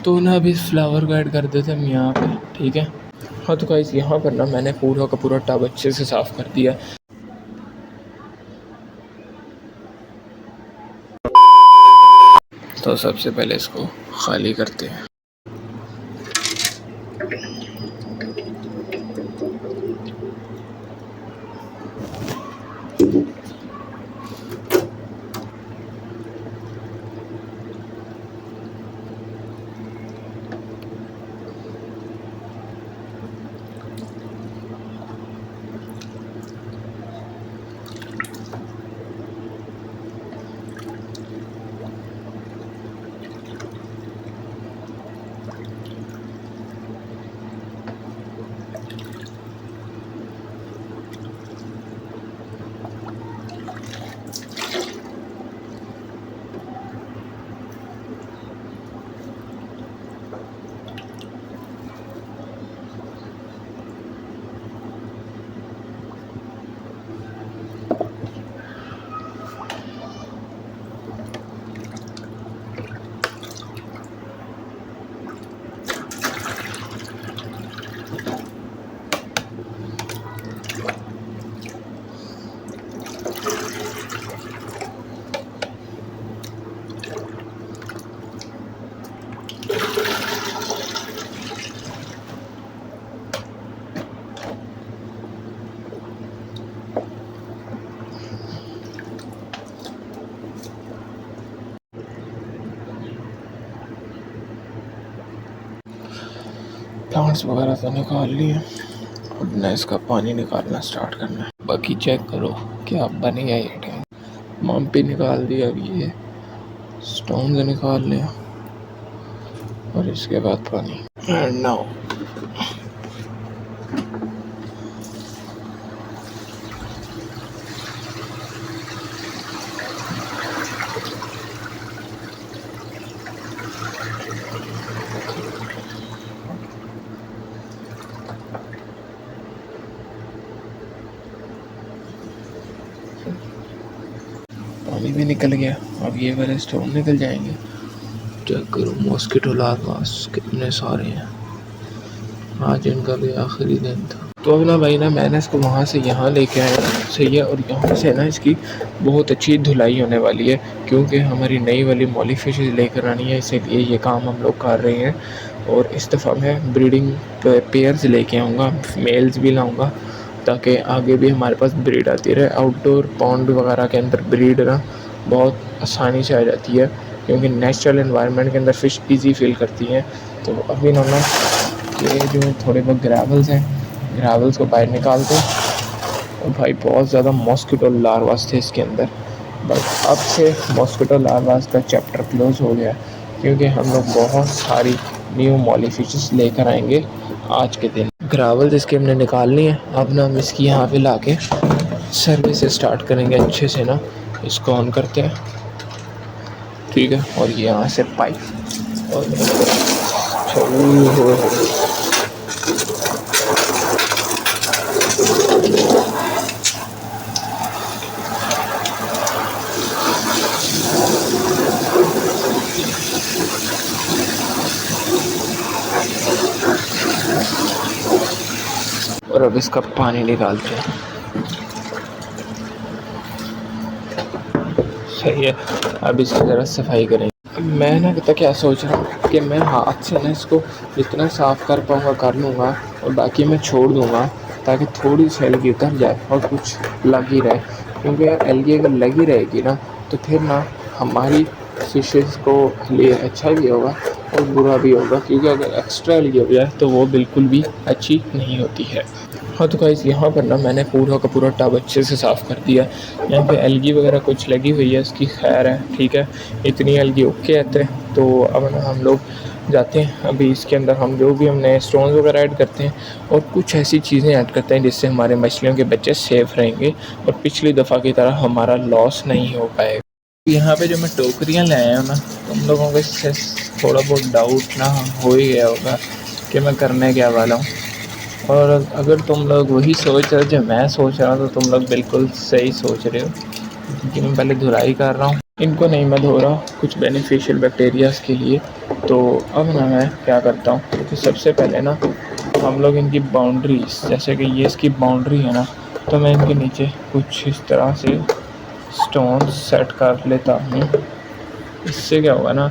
तो ना अभी फ्लावर को ऐड कर देते हैं हम यहाँ पे, ठीक है। हाँ तो गाइस यहाँ पर ना मैंने पूरा का पूरा टब अच्छे से साफ़ कर दिया। तो सबसे पहले इसको खाली करते हैं। प्लांट्स वगैरह तो निकाल लिए, अब ना इसका पानी निकालना स्टार्ट करना है। बाकी चेक करो क्या बनेगा ये टैंक। मम्पी निकाल दिया, अभी ये स्टोन निकाल लिया और इसके बाद पानी। एंड नाउ पानी भी निकल गया, अब ये वाले स्टोन निकल जाएंगे। चेक करो मॉस्किटो लार्वास कितने सारे हैं। आज इनका भी आखिरी दिन था। तो अब ना भाई ना मैंने इसको वहाँ से यहाँ लेके आया, सही है। और यहाँ से ना इसकी बहुत अच्छी धुलाई होने वाली है, क्योंकि हमारी नई वाली मॉली फिशेज लेकर आनी है, इसीलिए ये काम हम लोग कर रहे हैं। और इस दफ़ा मैं ब्रीडिंग पेयर्स लेके आऊँगा, मेल्स भी लाऊँगा, ताकि आगे भी हमारे पास ब्रीड आती रहे। आउटडोर पॉन्ड वगैरह के अंदर ब्रीड ना बहुत आसानी से आ जाती है, क्योंकि नेचुरल एनवायरनमेंट के अंदर फ़िश ईजी फील करती हैं। तो अभी ना ये जो थोड़े बहुत ग्रेवल्स हैं, ग्रेवल्स को बाहर निकालते हैं। और भाई बहुत ज़्यादा मॉस्किटो लार्वास थे इसके अंदर, बट अब से मॉस्किटो लार्वास का चैप्टर क्लोज़ हो गया, क्योंकि हम लोग बहुत सारी न्यू मॉली फिशेस लेकर आएंगे आज के दिन। ग्रेवल्स इसके हमने निकालनी है। अब ना हम इसकी यहाँ पे ला के सर्विस स्टार्ट करेंगे अच्छे से ना। इसको ऑन करते हैं, ठीक है। और ये यहाँ से पाइप और अब इसका पानी निकालते हैं, सही है। अब इसकी ज़रा सफाई करेंगे। मैं ना पता क्या सोच रहा हूँ कि मैं हाथ से ना इसको जितना साफ़ कर पाऊँगा कर लूँगा, और बाकी मैं छोड़ दूँगा, ताकि थोड़ी सी एलगी उतर जाए और कुछ लग ही रहे। क्योंकि यार एलगी अगर लगी रहेगी ना, तो फिर ना हमारी फिशेस को लिए अच्छा भी होगा और बुरा भी होगा, क्योंकि अगर एक्स्ट्रा एलगी हो जाए तो वो बिल्कुल भी अच्छी नहीं होती है। हाँ तो गाइस यहाँ पर ना मैंने पूरा का पूरा टब अच्छे से साफ़ कर दिया। यहाँ पे एलगी वगैरह कुछ लगी हुई है, इसकी खैर है, ठीक है। इतनी एलगी ओके आते हैं। तो अब ना हम लोग जाते हैं, अभी इसके अंदर हम जो भी हमने स्टोन्स वगैरह ऐड करते हैं और कुछ ऐसी चीज़ें ऐड करते हैं जिससे हमारे मछलियों के बच्चे सेफ़ रहेंगे और पिछली दफ़ा की तरह हमारा लॉस नहीं हो पाएगा। यहाँ पे जो मैं टोकरियाँ ले आया हूँ ना, तुम लोगों को इससे थोड़ा बहुत डाउट ना हो ही गया होगा कि मैं करने क्या वाला हूँ। और अगर तुम लोग वही सोच रहे हो जो मैं सोच रहा हूँ, तो तुम लोग बिल्कुल सही सोच रहे हो, क्योंकि मैं पहले धुलाई कर रहा हूँ। इनको नहीं मैं धो रहा, कुछ बेनिफिशियल बैक्टीरियाज के लिए। तो अब ना मैं क्या करता हूँ कि सबसे पहले ना हम लोग इनकी बाउंड्रीज, जैसे कि ये इसकी बाउंड्री है ना, तो मैं इनके नीचे कुछ इस तरह से स्टोन सेट कर लेता हूँ। इससे क्या होगा ना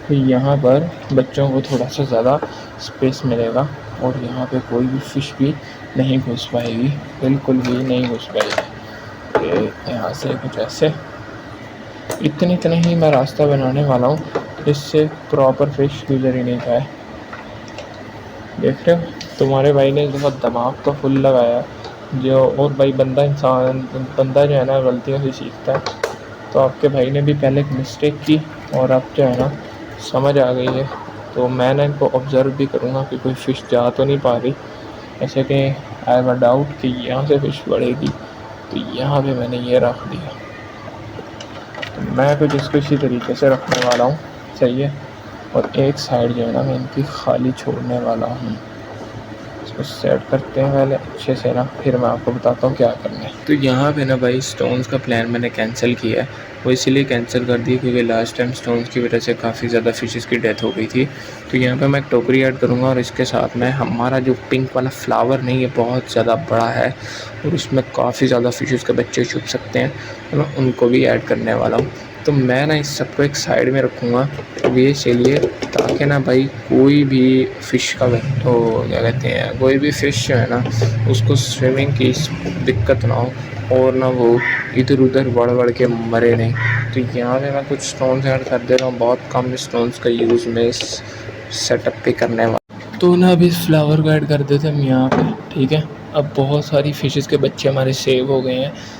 कि यहाँ पर बच्चों को थोड़ा सा ज़्यादा स्पेस मिलेगा और यहाँ पे कोई भी फ़िश भी नहीं घुस पाएगी, बिल्कुल भी नहीं घुस पाएगी। ये यहाँ से कुछ ऐसे इतने ही मैं रास्ता बनाने वाला हूँ जिससे प्रॉपर फ़िश गुजर ही नहीं पाए। देख रहे हो, तुम्हारे भाई ने बहुत दिमाग तो फुल लगाया जो, और भाई बंदा जो है ना गलतियों से सीखता है। तो आपके भाई ने भी पहले एक मिस्टेक की और अब जो है ना समझ आ गई है। तो मैं ना इनको ऑब्ज़र्व भी करूँगा कि कोई फ़िश जा तो नहीं पा रही, ऐसे कि आई हैव अ डाउट कि यहाँ से फ़िश बढ़ेगी, तो यहाँ पे मैंने ये रख दिया। तो मैं कुछ इसको इसी तरीके से रखने वाला हूँ, सही है। और एक साइड जो है ना मैं इनकी खाली छोड़ने वाला हूँ। इसको सेट करते हैं पहले अच्छे से ना, फिर मैं आपको बताता हूँ क्या करना है। तो यहाँ पे ना भाई स्टोन्स का प्लान मैंने कैंसिल किया है। वो इसीलिए कैंसिल कर दिया क्योंकि लास्ट टाइम स्टोन्स की वजह से काफ़ी ज़्यादा फ़िशेस की डेथ हो गई थी। तो यहाँ पे मैं एक टोकरी ऐड करूँगा और इसके साथ में हमारा जो पिंक वाला फ्लावर नहीं है, बहुत ज़्यादा बड़ा है और उसमें काफ़ी ज़्यादा फ़िशेस के बच्चे छुप सकते हैं, तो मैं उनको भी ऐड करने वाला हूँ। तो मैं ना इस सबको एक साइड में रखूँगा वे के लिए, ताकि ना भाई कोई भी फ़िश का तो क्या कहते हैं, कोई भी फ़िश जो है ना उसको स्विमिंग की दिक्कत ना हो और ना वो इधर उधर बढ़ के मरे नहीं। तो यहाँ पे मैं कुछ स्टोन्स ऐड कर दे रहा हूँ, बहुत कम स्टोन्स का यूज़ मैं इस सेटअप पे करने वाला। तो ना अभी इस फ्लावर को ऐड कर देते हैं हम यहाँ पे, ठीक है। अब बहुत सारी फ़िशेस के बच्चे हमारे सेव हो गए हैं।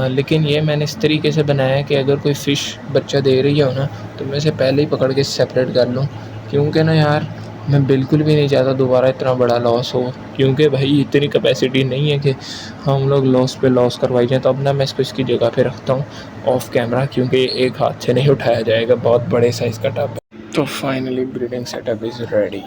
लेकिन ये मैंने इस तरीके से बनाया है कि अगर कोई फ़िश बच्चा दे रही हो ना तो मैं इसे पहले ही पकड़ के सेपरेट कर लूँ, क्योंकि ना यार मैं बिल्कुल भी नहीं चाहता दोबारा इतना बड़ा लॉस हो, क्योंकि भाई इतनी कैपेसिटी नहीं है कि हम लोग लॉस पे लॉस करवाई जाए। तो अब ना मैं इसको इसकी जगह पे रखता हूँ ऑफ कैमरा, क्योंकि एक हाथ से नहीं उठाया जाएगा, बहुत बड़े साइज़ का टब है। तो finally breeding setup is ready.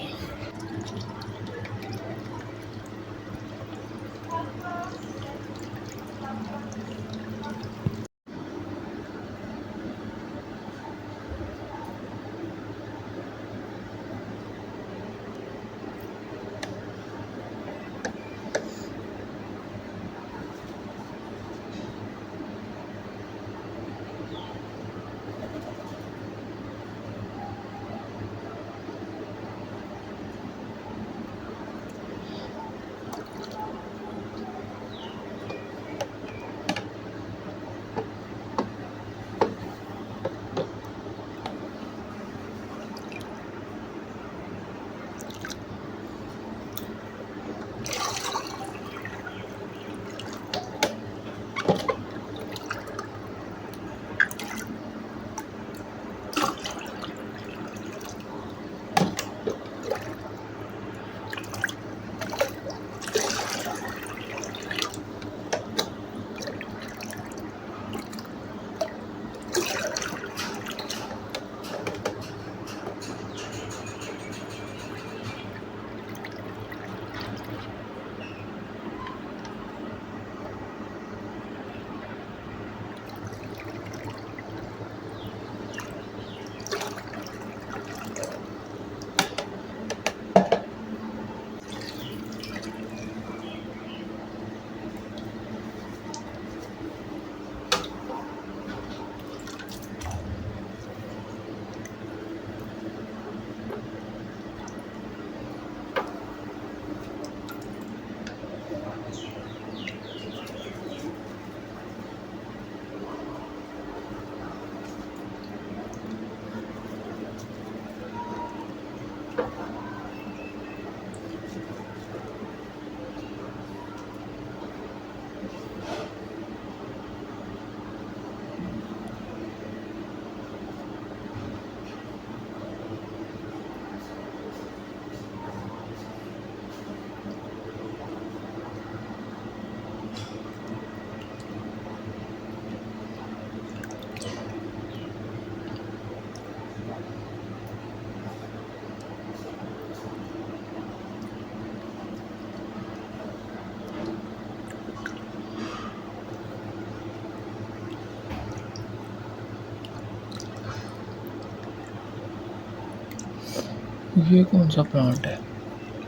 ये कौन सा प्लांट है?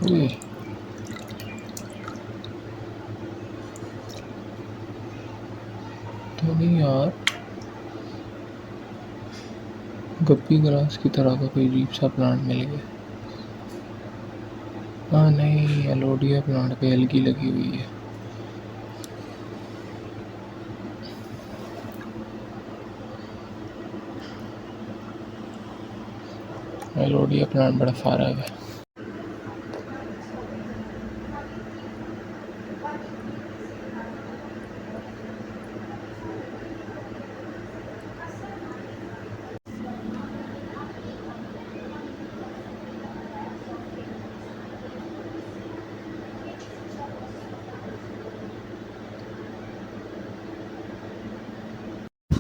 ये तो नहीं यार, गप्पी ग्रास की तरह का कोई अजीब सा प्लांट मिल गया। हाँ नहीं, एलोडिया प्लांट पे एलगी लगी हुई है। एलोडिया प्लांट बड़ा फारग है।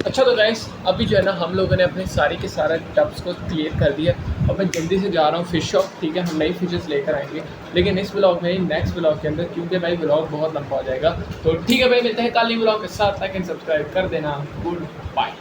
अच्छा तो गाइस, अभी जो है ना हम लोगों ने अपने सारी के सारा टब्स को क्लियर कर दिया। अब मैं जल्दी से जा रहा हूँ फिश शॉप, ठीक है, हम नई फिशेस लेकर आएंगे, लेकिन इस ब्लॉग में ही, नेक्स्ट ब्लॉग के अंदर, क्योंकि भाई ब्लॉग बहुत लंबा हो जाएगा। तो ठीक है भाई, मिलते हैं कल ही ब्लॉग के साथ, लाइक एंड सब्सक्राइब कर देना। Good bye.